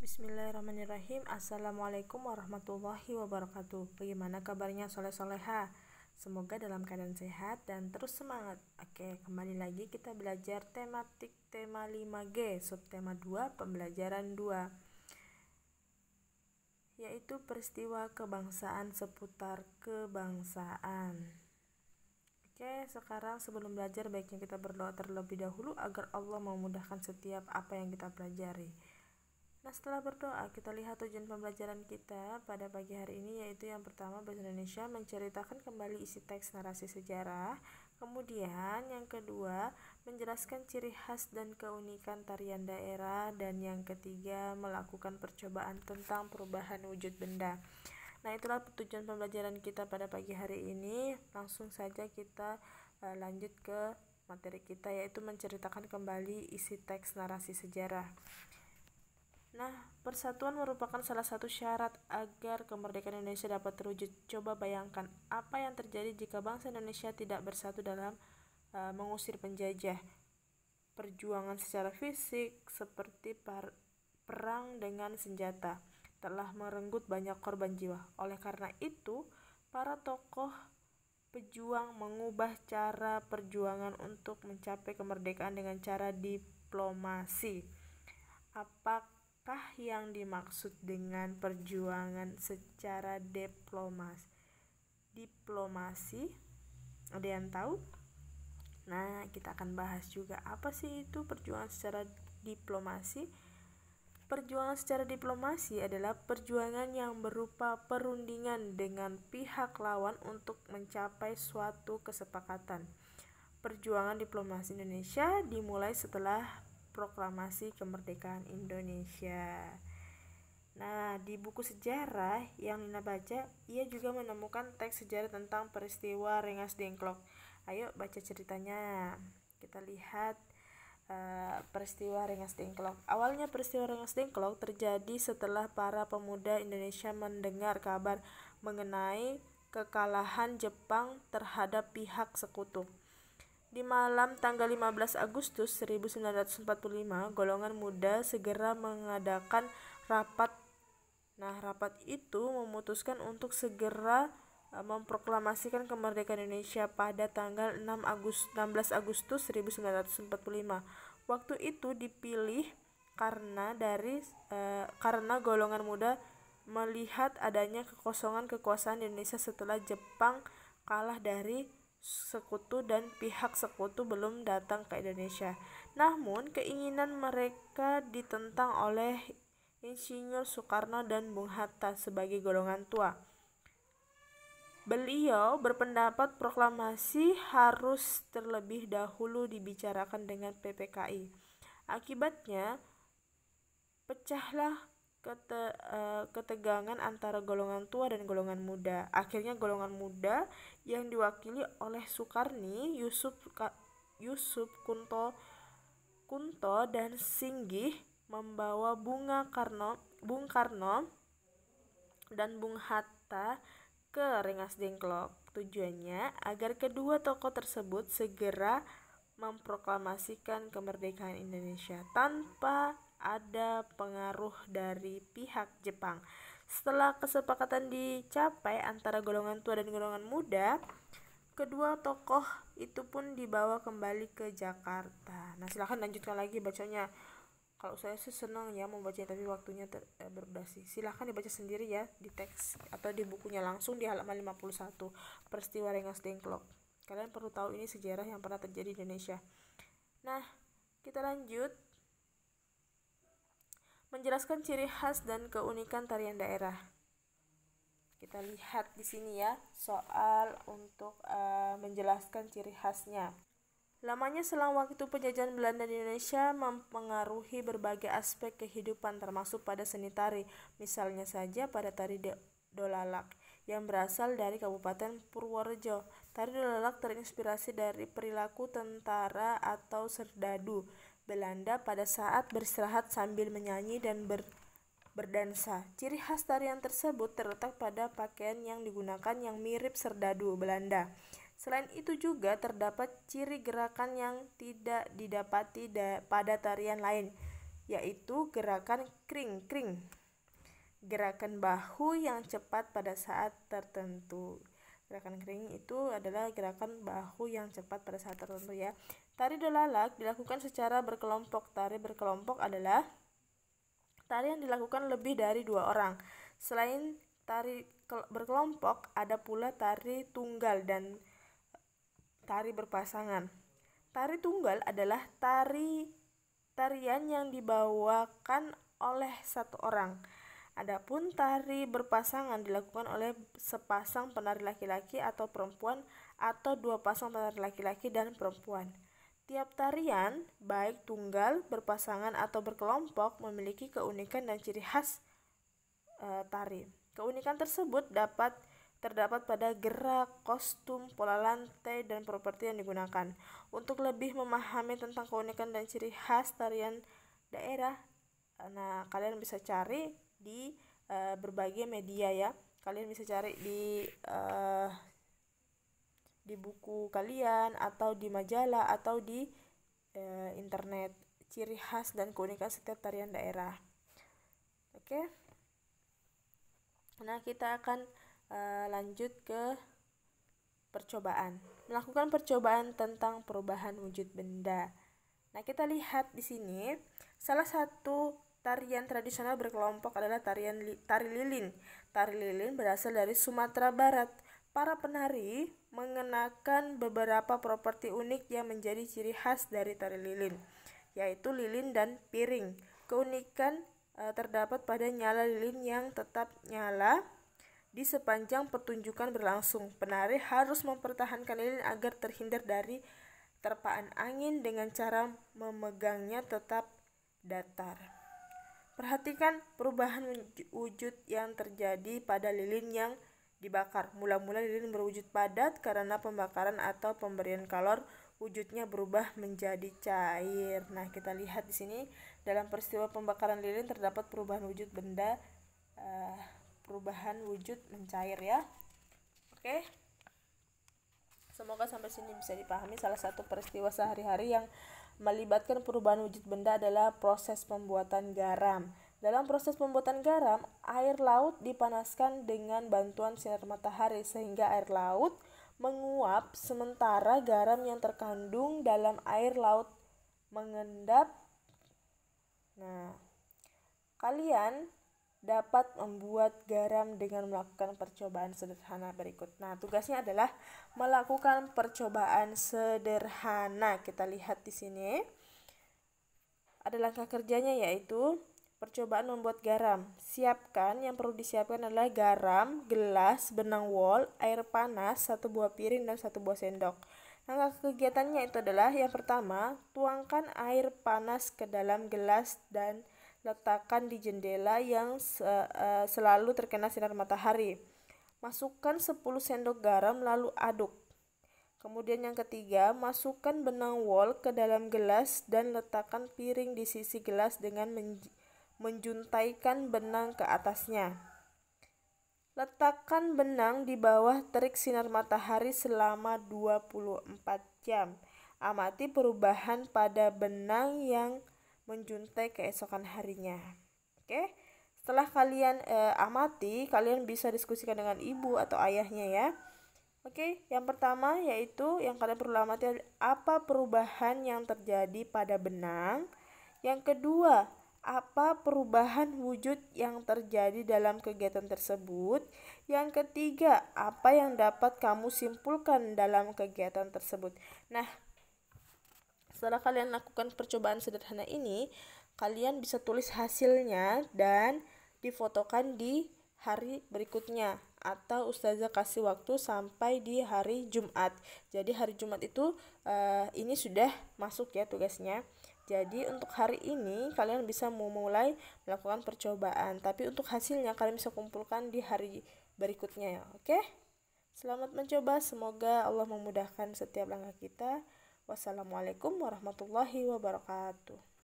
Bismillahirrahmanirrahim. Assalamualaikum warahmatullahi wabarakatuh. Bagaimana kabarnya soleh-soleha? Semoga dalam keadaan sehat dan terus semangat. Oke, kembali lagi kita belajar tematik tema 5G, subtema 2, pembelajaran 2, yaitu peristiwa kebangsaan seputar kebangsaan. Oke, sekarang sebelum belajar baiknya kita berdoa terlebih dahulu agar Allah memudahkan setiap apa yang kita pelajari. Nah, setelah berdoa, kita lihat tujuan pembelajaran kita pada pagi hari ini, yaitu yang pertama, bahasa Indonesia menceritakan kembali isi teks narasi sejarah. Kemudian yang kedua, menjelaskan ciri khas dan keunikan tarian daerah. Dan yang ketiga, melakukan percobaan tentang perubahan wujud benda. Nah, itulah tujuan pembelajaran kita pada pagi hari ini. Langsung saja kita lanjut ke materi kita, yaitu menceritakan kembali isi teks narasi sejarah. Nah, persatuan merupakan salah satu syarat agar kemerdekaan Indonesia dapat terwujud. Coba bayangkan apa yang terjadi jika bangsa Indonesia tidak bersatu dalam mengusir penjajah. Perjuangan secara fisik seperti perang dengan senjata telah merenggut banyak korban jiwa. Oleh karena itu, para tokoh pejuang mengubah cara perjuangan untuk mencapai kemerdekaan dengan cara diplomasi. Apakah yang dimaksud dengan perjuangan secara diplomasi? Ada yang tahu? Nah, kita akan bahas juga apa sih itu perjuangan secara diplomasi. Perjuangan secara diplomasi adalah perjuangan yang berupa perundingan dengan pihak lawan untuk mencapai suatu kesepakatan. Perjuangan diplomasi Indonesia dimulai setelah Proklamasi Kemerdekaan Indonesia. Nah, di buku sejarah yang Nina baca, ia juga menemukan teks sejarah tentang peristiwa Rengas Dengklok. Ayo baca ceritanya. Kita lihat peristiwa Rengas Dengklok. Awalnya peristiwa Rengas Dengklok terjadi setelah para pemuda Indonesia mendengar kabar mengenai kekalahan Jepang terhadap pihak sekutu. Di malam tanggal 15 Agustus 1945, golongan muda segera mengadakan rapat. Nah, rapat itu memutuskan untuk segera memproklamasikan kemerdekaan Indonesia pada tanggal 16 Agustus 1945. Waktu itu dipilih karena golongan muda melihat adanya kekosongan kekuasaan Indonesia setelah Jepang kalah dari sekutu dan pihak sekutu belum datang ke Indonesia. Namun, keinginan mereka ditentang oleh Insinyur Soekarno dan Bung Hatta sebagai golongan tua. Beliau berpendapat proklamasi harus terlebih dahulu dibicarakan dengan PPKI. Akibatnya, pecahlah ketegangan antara golongan tua dan golongan muda. Akhirnya golongan muda yang diwakili oleh Sukarni, Yusuf Kunto dan Singgih membawa Bung Karno dan Bung Hatta ke Rengas Dengklok. Tujuannya agar kedua tokoh tersebut segera memproklamasikan kemerdekaan Indonesia tanpa ada pengaruh dari pihak Jepang. Setelah kesepakatan dicapai antara golongan tua dan golongan muda, kedua tokoh itu pun dibawa kembali ke Jakarta. Nah, silahkan lanjutkan lagi bacanya. Kalau saya sih senang ya membacanya, tapi waktunya berdurasi. Silahkan dibaca sendiri ya di teks atau di bukunya langsung di halaman 51, peristiwa Rengas Dengklok. Kalian perlu tahu ini sejarah yang pernah terjadi di Indonesia. Nah, kita lanjut. Menjelaskan ciri khas dan keunikan tarian daerah. Kita lihat di sini ya, soal untuk menjelaskan ciri khasnya. Lamanya selang waktu penjajahan Belanda di Indonesia mempengaruhi berbagai aspek kehidupan termasuk pada seni tari. Misalnya saja pada tari Dolalak yang berasal dari Kabupaten Purworejo. Tari Dolalak terinspirasi dari perilaku tentara atau serdadu Belanda pada saat beristirahat sambil menyanyi dan berdansa. Ciri khas tarian tersebut terletak pada pakaian yang digunakan yang mirip serdadu Belanda. Selain itu juga terdapat ciri gerakan yang tidak didapati pada tarian lain. yaitu gerakan kring-kring. Gerakan bahu yang cepat pada saat tertentu. Gerakan kring itu adalah gerakan bahu yang cepat pada saat tertentu ya. Tari dolalak dilakukan secara berkelompok. Tari berkelompok adalah tari yang dilakukan lebih dari 2 orang. Selain tari berkelompok, ada pula tari tunggal dan tari berpasangan. Tari tunggal adalah tarian yang dibawakan oleh satu orang. Adapun tari berpasangan dilakukan oleh sepasang penari laki-laki atau perempuan atau 2 pasang penari laki-laki dan perempuan. Tiap tarian, baik tunggal, berpasangan atau berkelompok, memiliki keunikan dan ciri khas tari. Keunikan tersebut terdapat pada gerak, kostum, pola lantai, dan properti yang digunakan. Untuk lebih memahami tentang keunikan dan ciri khas tarian daerah, kalian bisa cari di berbagai media ya. Kalian bisa cari di buku kalian atau di majalah atau di internet ciri khas dan keunikan setiap tarian daerah. Oke. Nah, kita akan lanjut ke percobaan. Melakukan percobaan tentang perubahan wujud benda. Nah, kita lihat di sini salah satu tarian tradisional berkelompok adalah tari lilin. Tari lilin berasal dari Sumatera Barat. Para penari mengenakan beberapa properti unik yang menjadi ciri khas dari tari lilin, yaitu lilin dan piring. Keunikan terdapat pada nyala lilin yang tetap nyala di sepanjang pertunjukan berlangsung. Penari harus mempertahankan lilin agar terhindar dari terpaan angin dengan cara memegangnya tetap datar. Perhatikan perubahan wujud yang terjadi pada lilin yang dibakar. Mula-mula lilin berwujud padat karena pembakaran atau pemberian kalor, wujudnya berubah menjadi cair. Nah, kita lihat di sini dalam peristiwa pembakaran lilin terdapat perubahan wujud benda, perubahan wujud mencair ya. Oke. Semoga sampai sini bisa dipahami. Salah satu peristiwa sehari-hari yang melibatkan perubahan wujud benda adalah proses pembuatan garam. Dalam proses pembuatan garam, air laut dipanaskan dengan bantuan sinar matahari sehingga air laut menguap, sementara garam yang terkandung dalam air laut mengendap. Nah, kalian dapat membuat garam dengan melakukan percobaan sederhana berikut. Nah, tugasnya adalah melakukan percobaan sederhana. Kita lihat di sini. Ada langkah kerjanya, yaitu percobaan membuat garam. Yang perlu disiapkan adalah garam, gelas, benang wol, air panas, 1 buah piring dan 1 buah sendok. Langkah kegiatannya itu adalah yang pertama, tuangkan air panas ke dalam gelas dan letakkan di jendela yang selalu terkena sinar matahari. Masukkan 10 sendok garam lalu aduk. Kemudian yang ketiga, masukkan benang wol ke dalam gelas dan letakkan piring di sisi gelas dengan menjuntaikan benang ke atasnya. Letakkan benang di bawah terik sinar matahari selama 24 jam. Amati perubahan pada benang yang menjuntai keesokan harinya. Oke. Setelah kalian amati, kalian bisa diskusikan dengan ibu atau ayahnya ya. Oke, yang pertama yaitu yang kalian perlu amati apa perubahan yang terjadi pada benang. Yang kedua, apa perubahan wujud yang terjadi dalam kegiatan tersebut. Yang ketiga, apa yang dapat kamu simpulkan dalam kegiatan tersebut. Nah, setelah kalian lakukan percobaan sederhana ini, kalian bisa tulis hasilnya dan difotokan di hari berikutnya, atau ustazah kasih waktu sampai di hari Jumat. Jadi hari Jumat itu ini sudah masuk ya tugasnya. Jadi untuk hari ini kalian bisa memulai melakukan percobaan, tapi untuk hasilnya kalian bisa kumpulkan di hari berikutnya ya. Oke? Selamat mencoba, semoga Allah memudahkan setiap langkah kita. Wassalamualaikum warahmatullahi wabarakatuh.